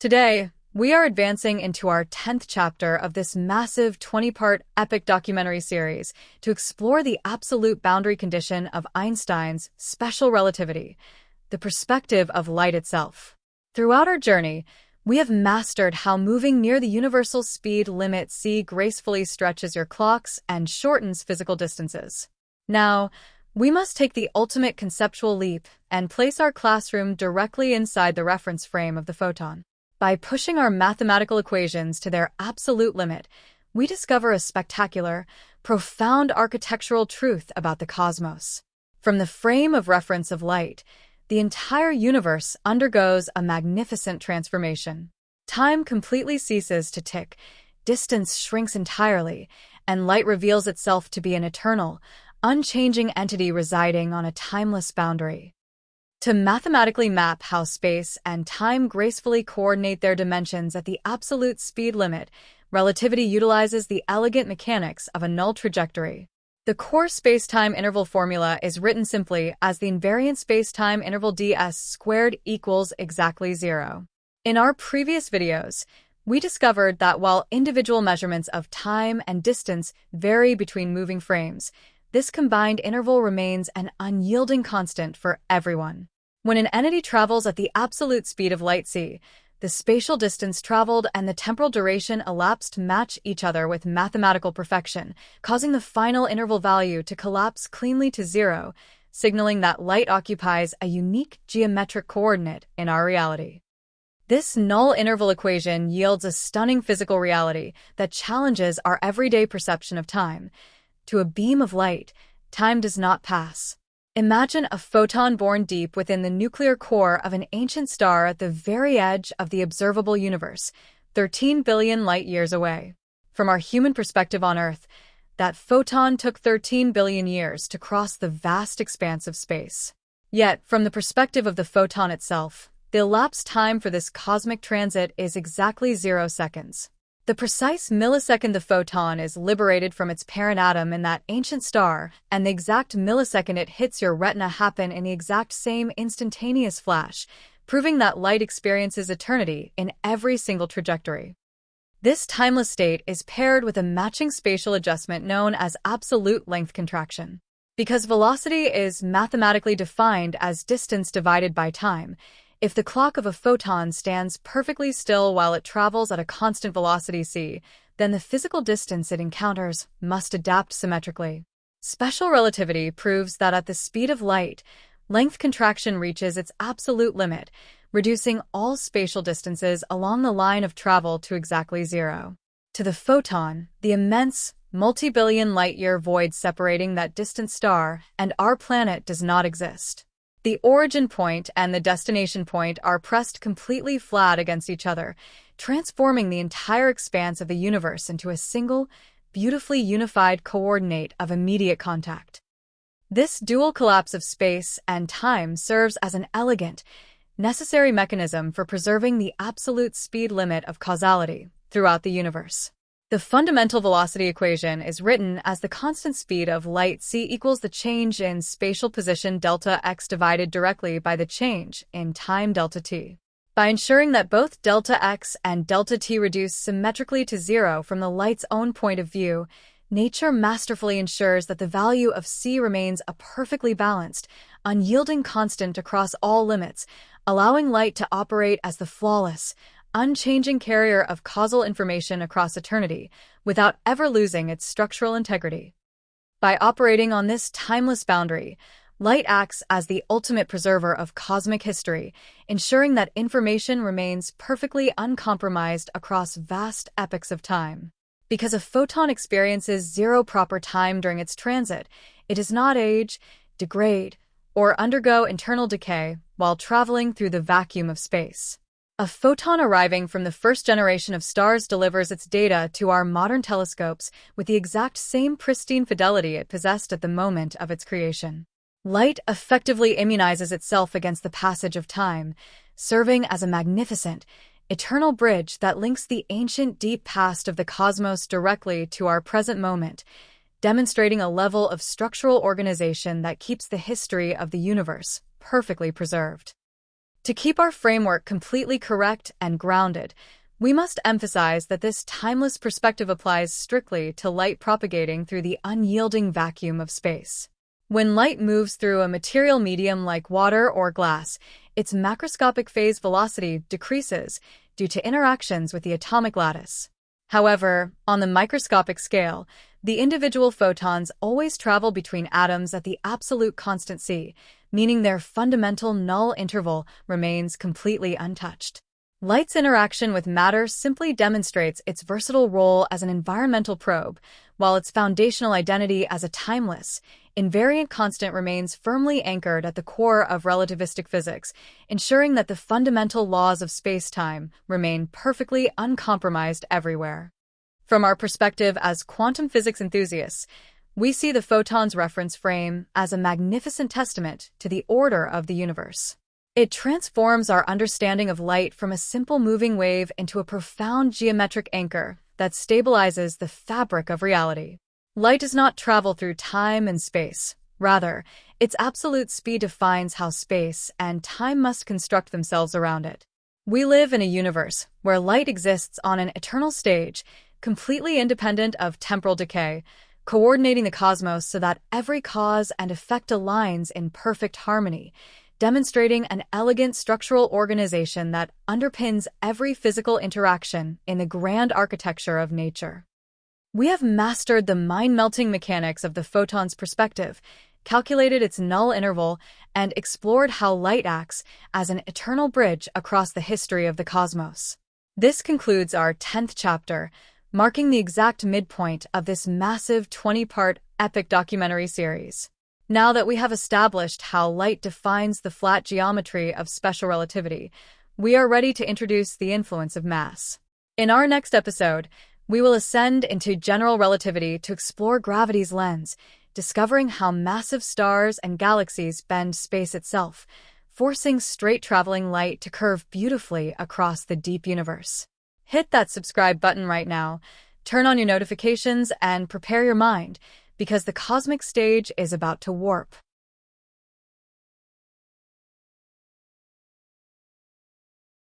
Today, we are advancing into our 10th chapter of this massive 20-part epic documentary series to explore the absolute boundary condition of Einstein's special relativity, the perspective of light itself. Throughout our journey, we have mastered how moving near the universal speed limit c gracefully stretches your clocks and shortens physical distances. Now, we must take the ultimate conceptual leap and place our classroom directly inside the reference frame of the photon. By pushing our mathematical equations to their absolute limit, we discover a spectacular, profound architectural truth about the cosmos. From the frame of reference of light, the entire universe undergoes a magnificent transformation. Time completely ceases to tick, distance shrinks entirely, and light reveals itself to be an eternal, unchanging entity residing on a timeless boundary. To mathematically map how space and time gracefully coordinate their dimensions at the absolute speed limit, relativity utilizes the elegant mechanics of a null trajectory. The core spacetime interval formula is written simply as the invariant spacetime interval ds squared equals exactly 0. In our previous videos, we discovered that while individual measurements of time and distance vary between moving frames, this combined interval remains an unyielding constant for everyone. When an entity travels at the absolute speed of light c, the spatial distance traveled and the temporal duration elapsed match each other with mathematical perfection, causing the final interval value to collapse cleanly to 0, signaling that light occupies a unique geometric coordinate in our reality. This null interval equation yields a stunning physical reality that challenges our everyday perception of time. To a beam of light, time does not pass. Imagine a photon born deep within the nuclear core of an ancient star at the very edge of the observable universe, 13 billion light-years away. From our human perspective on Earth, that photon took 13 billion years to cross the vast expanse of space. Yet, from the perspective of the photon itself, the elapsed time for this cosmic transit is exactly 0 seconds. The precise millisecond the photon is liberated from its parent atom in that ancient star, and the exact millisecond it hits your retina happen in the exact same instantaneous flash, proving that light experiences eternity in every single trajectory. This timeless state is paired with a matching spatial adjustment known as absolute length contraction. Because velocity is mathematically defined as distance divided by time, if the clock of a photon stands perfectly still while it travels at a constant velocity c, then the physical distance it encounters must adapt symmetrically. Special relativity proves that at the speed of light, length contraction reaches its absolute limit, reducing all spatial distances along the line of travel to exactly 0. To the photon, the immense, multi-billion light-year void separating that distant star and our planet does not exist. The origin point and the destination point are pressed completely flat against each other, transforming the entire expanse of the universe into a single, beautifully unified coordinate of immediate contact. This dual collapse of space and time serves as an elegant, necessary mechanism for preserving the absolute speed limit of causality throughout the universe. The fundamental velocity equation is written as the constant speed of light c equals the change in spatial position delta x divided directly by the change in time delta t. By ensuring that both delta x and delta t reduce symmetrically to 0 from the light's own point of view, nature masterfully ensures that the value of c remains a perfectly balanced, unyielding constant across all limits, allowing light to operate as the flawless, unchanging carrier of causal information across eternity, without ever losing its structural integrity. By operating on this timeless boundary, light acts as the ultimate preserver of cosmic history, ensuring that information remains perfectly uncompromised across vast epochs of time. Because a photon experiences 0 proper time during its transit, it does not age, degrade, or undergo internal decay while traveling through the vacuum of space. A photon arriving from the first generation of stars delivers its data to our modern telescopes with the exact same pristine fidelity it possessed at the moment of its creation. Light effectively immunizes itself against the passage of time, serving as a magnificent, eternal bridge that links the ancient deep past of the cosmos directly to our present moment, demonstrating a level of structural organization that keeps the history of the universe perfectly preserved. To keep our framework completely correct and grounded, we must emphasize that this timeless perspective applies strictly to light propagating through the unyielding vacuum of space. When light moves through a material medium like water or glass, its macroscopic phase velocity decreases due to interactions with the atomic lattice. However, on the microscopic scale, the individual photons always travel between atoms at the absolute constant c, meaning their fundamental null interval remains completely untouched. Light's interaction with matter simply demonstrates its versatile role as an environmental probe, while its foundational identity as a timeless, invariant constant remains firmly anchored at the core of relativistic physics, ensuring that the fundamental laws of space-time remain perfectly uncompromised everywhere. From our perspective as quantum physics enthusiasts, we see the photon's reference frame as a magnificent testament to the order of the universe. It transforms our understanding of light from a simple moving wave into a profound geometric anchor that stabilizes the fabric of reality. Light does not travel through time and space. Rather, its absolute speed defines how space and time must construct themselves around it. We live in a universe where light exists on an eternal stage, completely independent of temporal decay, coordinating the cosmos so that every cause and effect aligns in perfect harmony, demonstrating an elegant structural organization that underpins every physical interaction in the grand architecture of nature. We have mastered the mind-melting mechanics of the photon's perspective, calculated its null interval, and explored how light acts as an eternal bridge across the history of the cosmos. This concludes our 10th chapter, marking the exact midpoint of this massive 20-part epic documentary series. Now that we have established how light defines the flat geometry of special relativity, we are ready to introduce the influence of mass. In our next episode, we will ascend into general relativity to explore gravity's lens, discovering how massive stars and galaxies bend space itself, forcing straight-traveling light to curve beautifully across the deep universe. Hit that subscribe button right now, turn on your notifications, and prepare your mind, because the cosmic stage is about to warp.